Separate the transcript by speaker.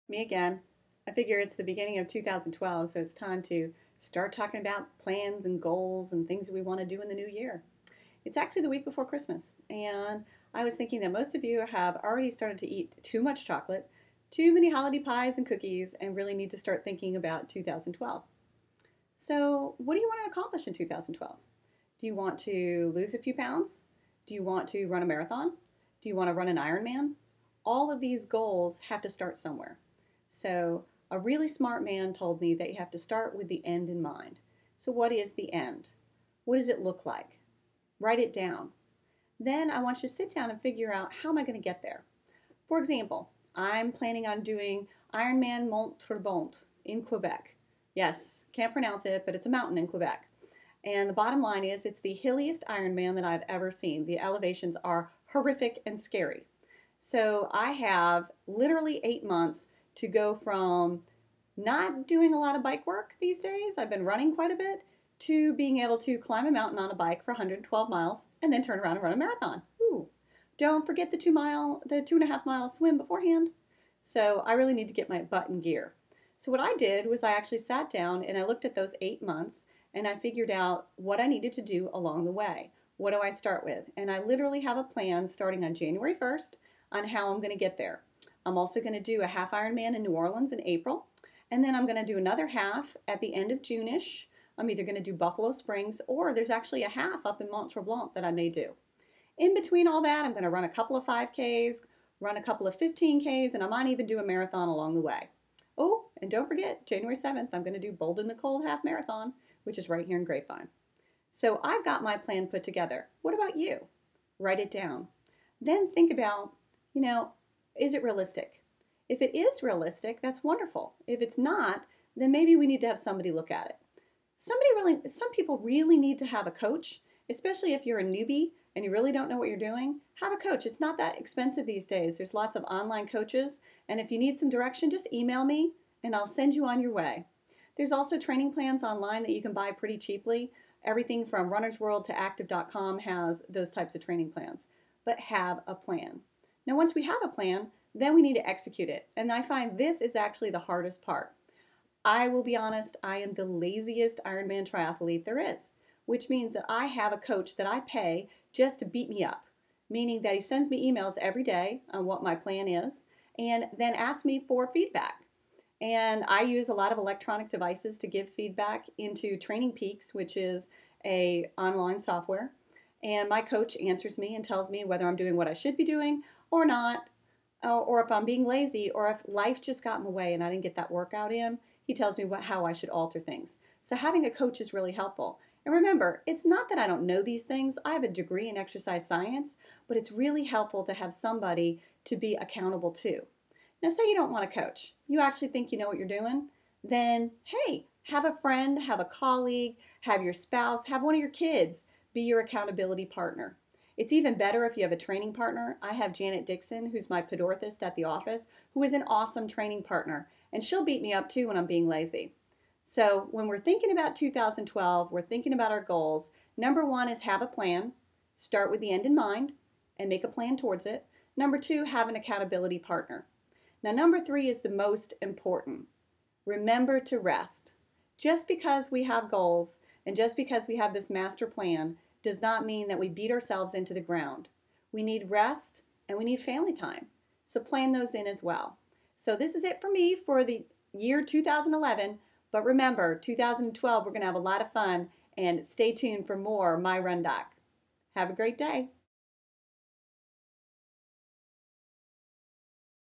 Speaker 1: Me again. I figure it's the beginning of 2012, so it's time to start talking about plans and goals and things we want to do in the new year. It's actually the week before Christmas, and I was thinking that most of you have already started to eat too much chocolate, too many holiday pies and cookies, and really need to start thinking about 2012. So, what do you want to accomplish in 2012? Do you want to lose a few pounds? Do you want to run a marathon? Do you want to run an Ironman? All of these goals have to start somewhere. So, a really smart man told me that you have to start with the end in mind. So, what is the end? What does it look like? Write it down. Then I want you to sit down and figure out how am I going to get there. For example, I'm planning on doing Ironman Mont Tremblant in Quebec. Yes, can't pronounce it, but it's a mountain in Quebec. And the bottom line is it's the hilliest Ironman that I've ever seen. The elevations are horrific and scary. So I have literally 8 months to go from not doing a lot of bike work these days, I've been running quite a bit, to being able to climb a mountain on a bike for 112 miles and then turn around and run a marathon. Ooh. Don't forget the 2.5 mile swim beforehand. So I really need to get my butt in gear. So what I did was I actually sat down and I looked at those 8 months and I figured out what I needed to do along the way. What do I start with? And I literally have a plan starting on January 1st on how I'm going to get there. I'm also going to do a half Ironman in New Orleans in April, and then I'm going to do another half at the end of June-ish. I'm either going to do Buffalo Springs or there's actually a half up in Mont Tremblant that I may do. In between all that, I'm going to run a couple of 5Ks, run a couple of 15Ks, and I might even do a marathon along the way. Oh, and don't forget, January 7th, I'm going to do Bold in the Cold Half Marathon, which is right here in Grapevine. So I've got my plan put together. What about you? Write it down. Then think about, is it realistic? If it is realistic, that's wonderful. If it's not, then maybe we need to have somebody look at it. Some people really need to have a coach, especially if you're a newbie and you really don't know what you're doing. Have a coach. It's not that expensive these days. There's lots of online coaches, and if you need some direction, just email me and I'll send you on your way. There's also training plans online that you can buy pretty cheaply. Everything from Runner's World to Active.com has those types of training plans. But have a plan. Now, once we have a plan, then we need to execute it. And I find this is actually the hardest part. I will be honest, I am the laziest Ironman triathlete there is, which means that I have a coach that I pay just to beat me up, meaning that he sends me emails every day on what my plan is and then asks me for feedback. And I use a lot of electronic devices to give feedback into Training Peaks, which is a online software. And my coach answers me and tells me whether I'm doing what I should be doing or not, or if I'm being lazy, or if life just got in the way and I didn't get that workout in. He tells me how I should alter things. So having a coach is really helpful. And remember, it's not that I don't know these things. I have a degree in exercise science, but it's really helpful to have somebody to be accountable to. Now, say you don't want a coach. You actually think you know what you're doing. Then, hey, have a friend, have a colleague, have your spouse, have one of your kids be your accountability partner. It's even better if you have a training partner. I have Janet Dixon, who's my podorthist at the office, who is an awesome training partner. And she'll beat me up too when I'm being lazy. So when we're thinking about 2012, we're thinking about our goals. Number one is have a plan. Start with the end in mind and make a plan towards it. Number two, have an accountability partner. Now, number three is the most important. Remember to rest. Just because we have goals and just because we have this master plan does not mean that we beat ourselves into the ground. We need rest and we need family time. So plan those in as well. So this is it for me for the year 2011. But remember, 2012, we're going to have a lot of fun. And stay tuned for more My Run Doc. Have a great day.